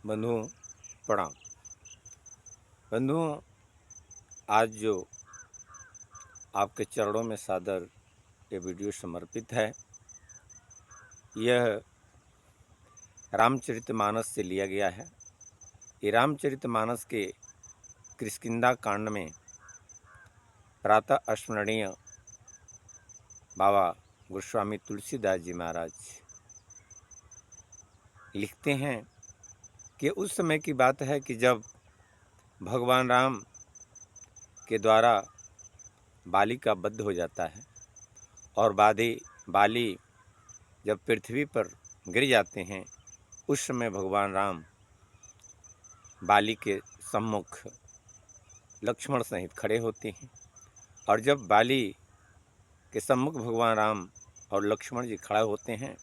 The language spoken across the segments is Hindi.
बंधुओं प्रणाम। बंधुओं, आज जो आपके चरणों में सादर ये वीडियो समर्पित है, यह रामचरितमानस से लिया गया है। ये रामचरितमानस के किष्किंधा कांड में प्रातः स्मरणीय बाबा गोस्वामी तुलसीदास जी महाराज लिखते हैं कि उस समय की बात है कि जब भगवान राम के द्वारा बाली का वध हो जाता है और बाली जब पृथ्वी पर गिर जाते हैं, उस समय भगवान राम बाली के सम्मुख लक्ष्मण सहित खड़े होते हैं। और जब बाली के सम्मुख भगवान राम और लक्ष्मण जी खड़ा होते हैं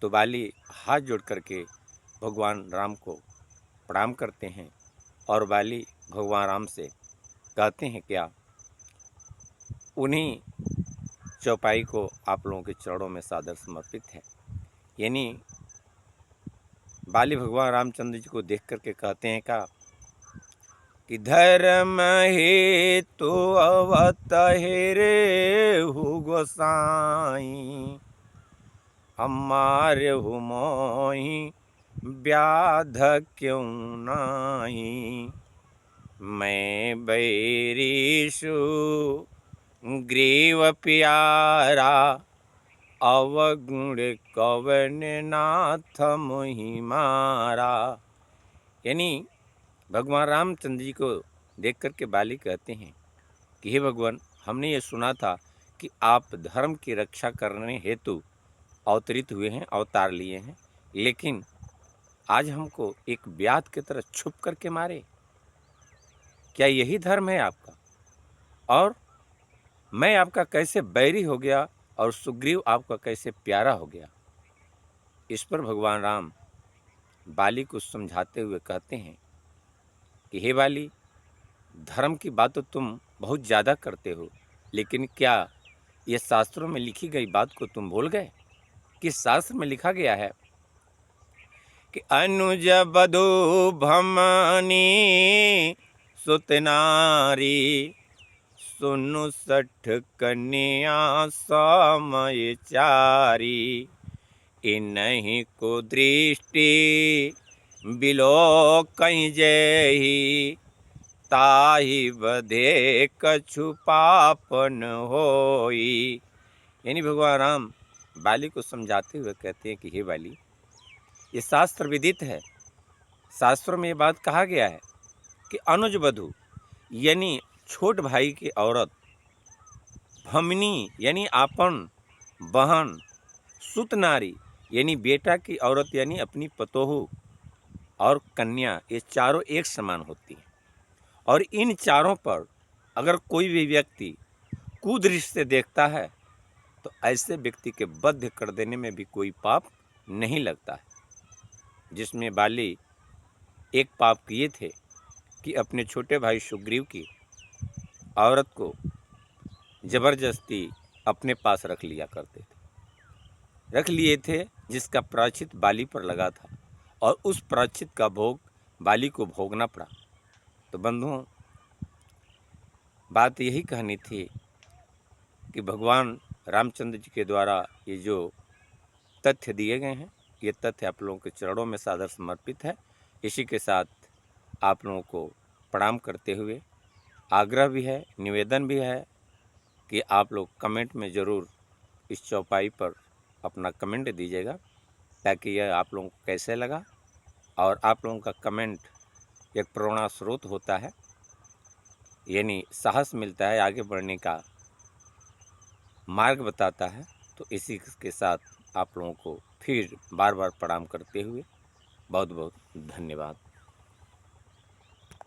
तो बाली हाथ जोड़ करके भगवान राम को प्रणाम करते हैं और बाली भगवान राम से कहते हैं क्या, उन्हीं चौपाई को आप लोगों के चरणों में सादर समर्पित है। यानी बाली भगवान रामचंद्र जी को देख करके कहते हैं का कि धर्म हेतु अवतरे हु गोसाई, हमारे हु मोहि व्याध क्यों नाही, मैं बैरीशु ग्रीव प्यारा, अवगुण कवन नाथ मोहि मारा। यानी भगवान रामचंद्र जी को देख कर के बाली कहते हैं कि हे भगवान, हमने ये सुना था कि आप धर्म की रक्षा करने हेतु अवतरित हुए हैं, अवतार लिए हैं, लेकिन आज हमको एक व्याध की तरह छुप करके मारे। क्या यही धर्म है आपका? और मैं आपका कैसे बैरी हो गया और सुग्रीव आपका कैसे प्यारा हो गया? इस पर भगवान राम बाली को समझाते हुए कहते हैं कि हे बाली, धर्म की बात तो तुम बहुत ज़्यादा करते हो, लेकिन क्या ये शास्त्रों में लिखी गई बात को तुम भूल गए? कि शास्त्र में लिखा गया है कि अनुज बधु भमनी सुत नारी, सुनु सठ कन्या समय चारी, इन्हीं को दृष्टि बिलो कहीं जही, ताहि बधे कछु पापन होई। यानी भगवान राम बाली को समझाते हुए कहते हैं कि हे बाली, ये शास्त्र विदित है, शास्त्रों में ये बात कहा गया है कि अनुज वधु यानी छोट भाई की औरत, भमनी यानी आपन बहन, सुत नारी यानी बेटा की औरत यानी अपनी पतोहू, और कन्या, ये चारों एक समान होती हैं। और इन चारों पर अगर कोई भी व्यक्ति कुदृष्टि से देखता है तो ऐसे व्यक्ति के वध कर देने में भी कोई पाप नहीं लगता है। जिसमें बाली एक पाप किए थे कि अपने छोटे भाई सुग्रीव की औरत को जबरदस्ती अपने पास रख लिया करते थे, रख लिए थे, जिसका प्रायश्चित बाली पर लगा था और उस प्रायश्चित का भोग बाली को भोगना पड़ा। तो बंधुओं, बात यही कहनी थी कि भगवान रामचंद्र जी के द्वारा ये जो तथ्य दिए गए हैं, ये तथ्य आप लोगों के चरणों में सादर समर्पित है। इसी के साथ आप लोगों को प्रणाम करते हुए आग्रह भी है, निवेदन भी है कि आप लोग कमेंट में ज़रूर इस चौपाई पर अपना कमेंट दीजिएगा, ताकि यह आप लोगों को कैसे लगा। और आप लोगों का कमेंट एक प्रेरणा स्रोत होता है, यानी साहस मिलता है, आगे बढ़ने का मार्ग बताता है। तो इसी के साथ आप लोगों को फिर बार बार प्रणाम करते हुए बहुत बहुत धन्यवाद।